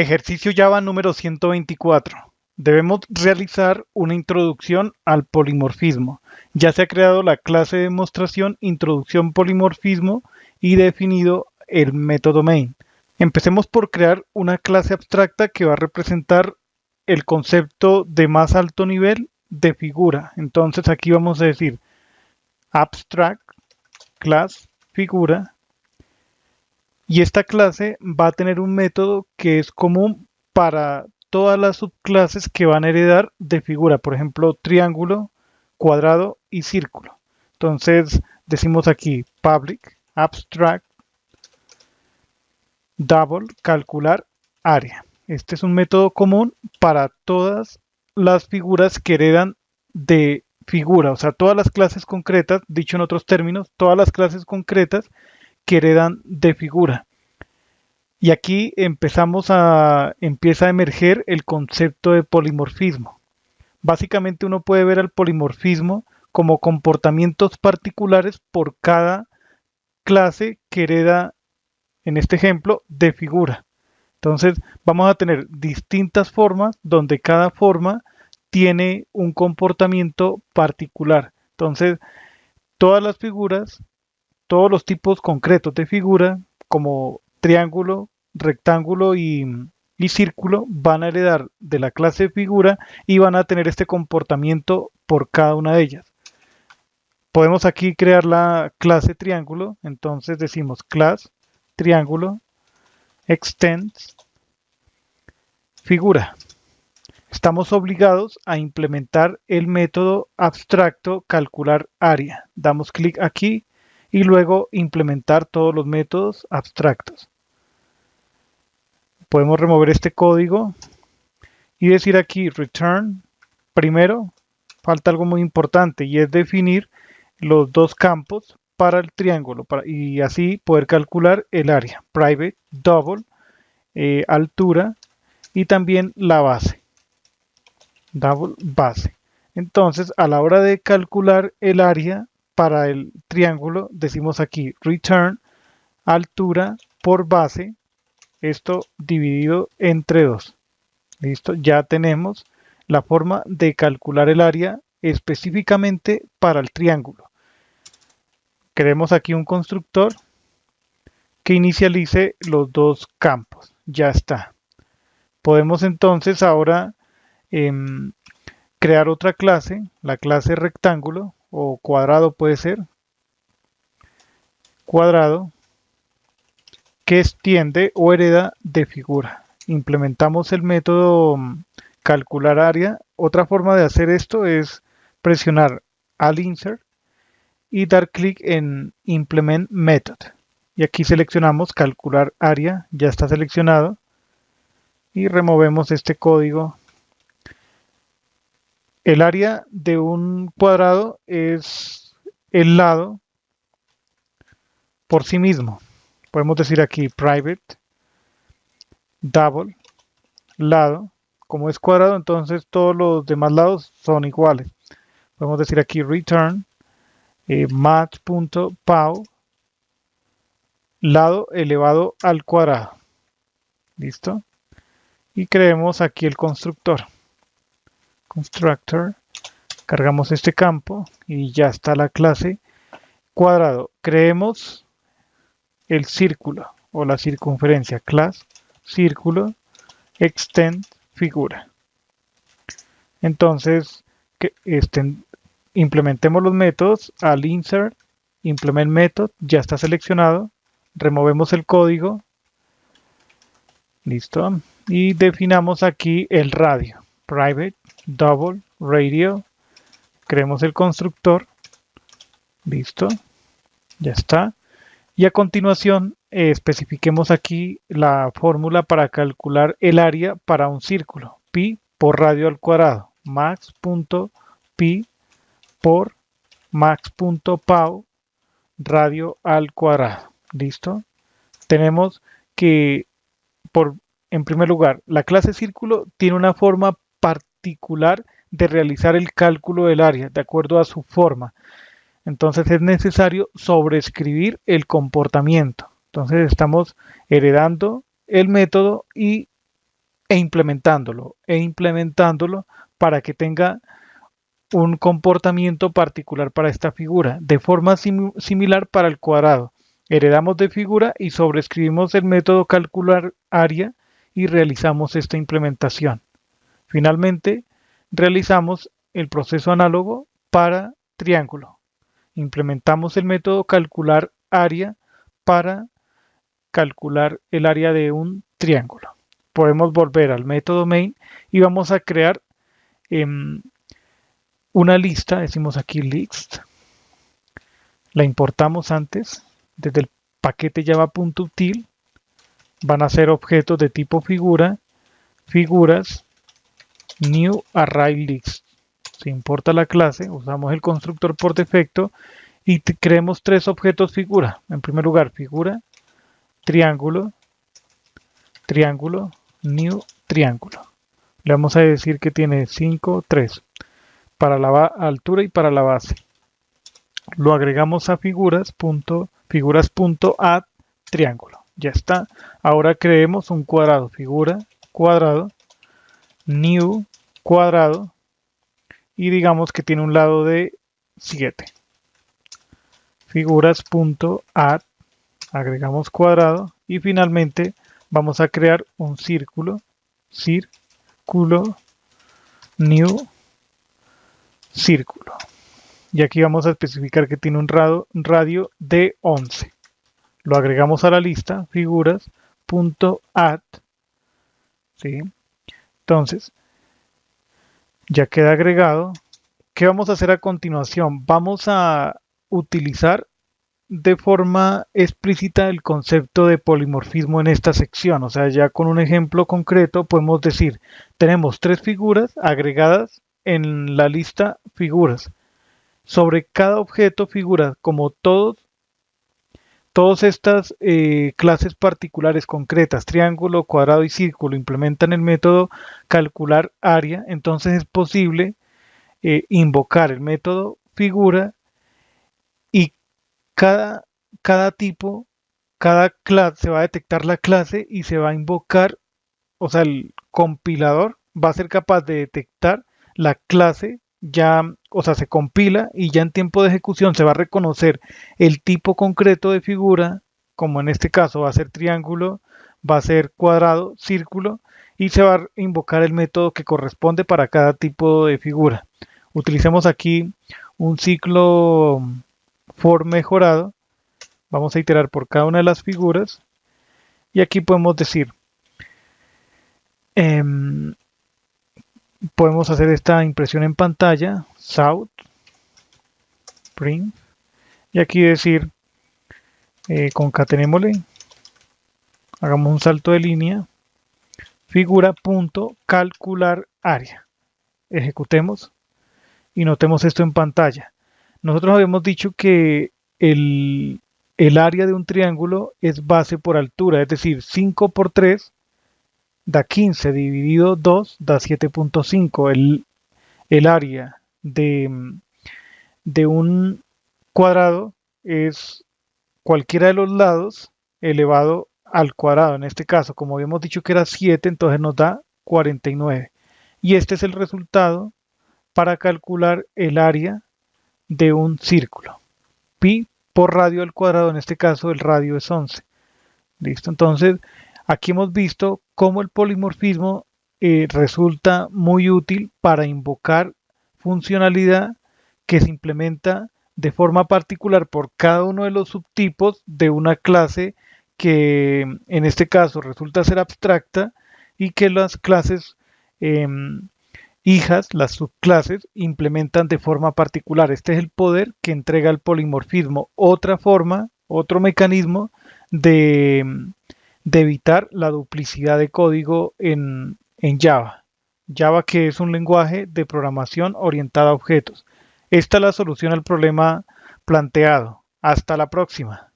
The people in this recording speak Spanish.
Ejercicio Java número 124. Debemos realizar una introducción al polimorfismo. Ya se ha creado la clase de demostración introducción polimorfismo y definido el método main. Empecemos por crear una clase abstracta que va a representar el concepto de más alto nivel de figura. Entonces aquí vamos a decir abstract class figura. Y esta clase va a tener un método que es común para todas las subclases que van a heredar de figura, por ejemplo, triángulo, cuadrado y círculo. Entonces decimos aquí public abstract double calcular área. Este es un método común para todas las figuras que heredan de figura, o sea, todas las clases concretas, dicho en otros términos, todas las clases concretas que heredan de figura. Y aquí empieza a emerger el concepto de polimorfismo. Básicamente uno puede ver al polimorfismo como comportamientos particulares por cada clase que hereda, en este ejemplo, de figura. Entonces vamos a tener distintas formas donde cada forma tiene un comportamiento particular. Entonces todas las figuras, todos los tipos concretos de figura, como triángulo, rectángulo y círculo, van a heredar de la clase figura y van a tener este comportamiento por cada una de ellas. Podemos aquí crear la clase triángulo, entonces decimos class triángulo extends figura. Estamos obligados a implementar el método abstracto calcular área. Damos clic aquí y luego implementar todos los métodos abstractos. Podemos remover este código y decir aquí return. Primero, falta algo muy importante y es definir los dos campos para el triángulo y así poder calcular el área. Private, double, altura y también la base. Double base. Entonces, a la hora de calcular el área para el triángulo, decimos aquí return altura por base, esto dividido entre 2. Listo, ya tenemos la forma de calcular el área específicamente para el triángulo. Creemos aquí un constructor que inicialice los dos campos. Ya está. Podemos entonces ahora crear otra clase, la clase rectángulo o cuadrado puede ser, cuadrado, que extiende o hereda de figura. Implementamos el método calcular área. Otra forma de hacer esto es presionar al insert y dar clic en implement method. Y aquí seleccionamos calcular área, ya está seleccionado. Y removemos este código. El área de un cuadrado es el lado por sí mismo. Podemos decir aquí private double lado. Como es cuadrado, entonces todos los demás lados son iguales. Podemos decir aquí return match.pow lado elevado al cuadrado. ¿Listo? Y creemos aquí el constructor. Constructor. Cargamos este campo y ya está la clase cuadrado. Creemos el círculo o la circunferencia. Class círculo extend figura. Entonces implementemos los métodos al insert implement method, ya está seleccionado, removemos el código, listo, y definamos aquí el radio, private double radio, creemos el constructor, listo, ya está, y a continuación especifiquemos aquí la fórmula para calcular el área para un círculo, pi por radio al cuadrado, max.pi por max.pow radio al cuadrado. ¿Listo? Tenemos que, en primer lugar, la clase círculo tiene una forma particular de realizar el cálculo del área, de acuerdo a su forma. Entonces es necesario sobreescribir el comportamiento. Entonces estamos heredando el método y e implementándolo para que tenga un comportamiento particular para esta figura, de forma similar para el cuadrado. Heredamos de figura y sobreescribimos el método calcular área y realizamos esta implementación. Finalmente, realizamos el proceso análogo para triángulo. Implementamos el método calcular área para calcular el área de un triángulo. Podemos volver al método main y vamos a crear una lista, decimos aquí list, la importamos antes desde el paquete java.util, van a ser objetos de tipo figura, figuras, new array list. Se importa la clase, usamos el constructor por defecto y creemos tres objetos figura. En primer lugar, figura, triángulo, triángulo, new triángulo. Le vamos a decir que tiene 5, 3 para la altura y para la base. Lo agregamos a figuras.add triángulo. Ya está. Ahora creemos un cuadrado. Figura, cuadrado, new, cuadrado, y digamos que tiene un lado de 7. Figuras.add, agregamos cuadrado y finalmente vamos a crear un círculo, new, círculo. Y aquí vamos a especificar que tiene un radio de 11. Lo agregamos a la lista, figuras.add. ¿Sí? Entonces, ya queda agregado. ¿Qué vamos a hacer a continuación? Vamos a utilizar de forma explícita el concepto de polimorfismo en esta sección. O sea, ya con un ejemplo concreto podemos decir, tenemos tres figuras agregadas en la lista figuras. Sobre cada objeto figura, como todas estas clases particulares concretas, triángulo, cuadrado y círculo, implementan el método calcular área, entonces es posible invocar el método figura y cada tipo, cada clase, se va a detectar la clase y se va a invocar, o sea, el compilador va a ser capaz de detectar la clase ya, o sea, se compila y ya en tiempo de ejecución se va a reconocer el tipo concreto de figura, como en este caso va a ser triángulo, va a ser cuadrado, círculo, y se va a invocar el método que corresponde para cada tipo de figura. Utilicemos aquí un ciclo for mejorado. Vamos a iterar por cada una de las figuras y aquí podemos decir, podemos hacer esta impresión en pantalla, south, print, y aquí decir, concatenémosle, hagamos un salto de línea, figura.calcular área. Ejecutemos y notemos esto en pantalla. Nosotros habíamos dicho que el área de un triángulo es base por altura, es decir, 5 por 3 da 15, dividido 2 da 7.5. El área de un cuadrado es cualquiera de los lados elevado al cuadrado. En este caso, como habíamos dicho que era 7, entonces nos da 49. Y este es el resultado para calcular el área de un círculo. Pi por radio al cuadrado, en este caso el radio es 11. ¿Listo? Entonces, aquí hemos visto cómo el polimorfismo resulta muy útil para invocar funcionalidad que se implementa de forma particular por cada uno de los subtipos de una clase que en este caso resulta ser abstracta y que las clases hijas, las subclases, implementan de forma particular. Este es el poder que entrega el polimorfismo. Otra forma, otro mecanismo de evitar la duplicidad de código en Java. Java, que es un lenguaje de programación orientada a objetos. Esta es la solución al problema planteado. Hasta la próxima.